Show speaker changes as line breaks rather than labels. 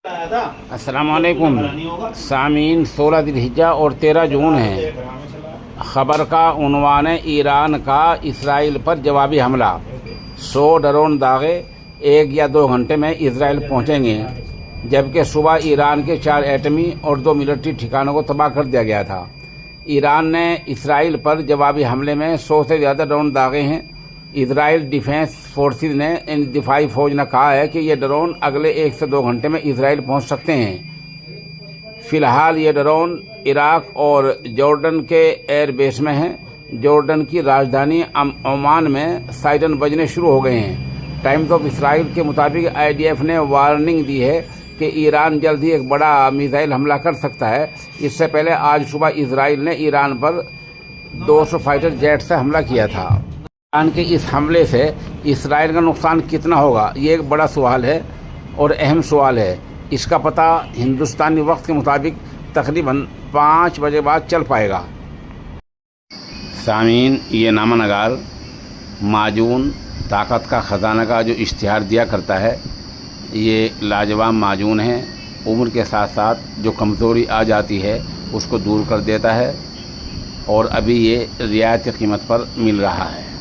अस्सलाम वालेकुम सामीन। 16 ज़िलहिज्जा और 13 जून है। ख़बर का उन्वान है ईरान का इसराइल पर जवाबी हमला। 100 ड्रोन दागे 1 या 2 घंटे में इसराइल पहुंचेंगे, जबकि सुबह ईरान के 4 एटमी और 2 मिलिट्री ठिकानों को तबाह कर दिया गया था। ईरान ने इसराइल पर जवाबी हमले में 100 से ज़्यादा ड्रोन दागे हैं। इजराइल डिफेंस फोर्सेस ने दिफाई फौज ने कहा है कि ये ड्रोन अगले 1 से 2 घंटे में इसराइल पहुंच सकते हैं। फिलहाल ये ड्रोन इराक और जॉर्डन के एयर बेस में हैं। जॉर्डन की राजधानी ओमान में सायरन बजने शुरू हो गए हैं। टाइम्स ऑफ इसराइल के मुताबिक IDF ने वार्निंग दी है कि ईरान जल्द ही एक बड़ा मिसाइल हमला कर सकता है। इससे पहले आज सुबह इसराइल ने ईरान पर 200 फाइटर जेट से हमला किया था। ईरान के इस हमले से इसराइल का नुकसान कितना होगा, ये एक बड़ा सवाल है और अहम सवाल है। इसका पता हिंदुस्तानी वक्त के मुताबिक तकरीबन 5 बजे बाद चल पाएगा। सामीन, ये नामा नगार माजून ताकत का ख़जाना का जो इश्तिहार दिया करता है, ये लाजवाब माजून है। उम्र के साथ साथ जो कमज़ोरी आ जाती है उसको दूर कर देता है और अभी ये रियायती कीमत पर मिल रहा है।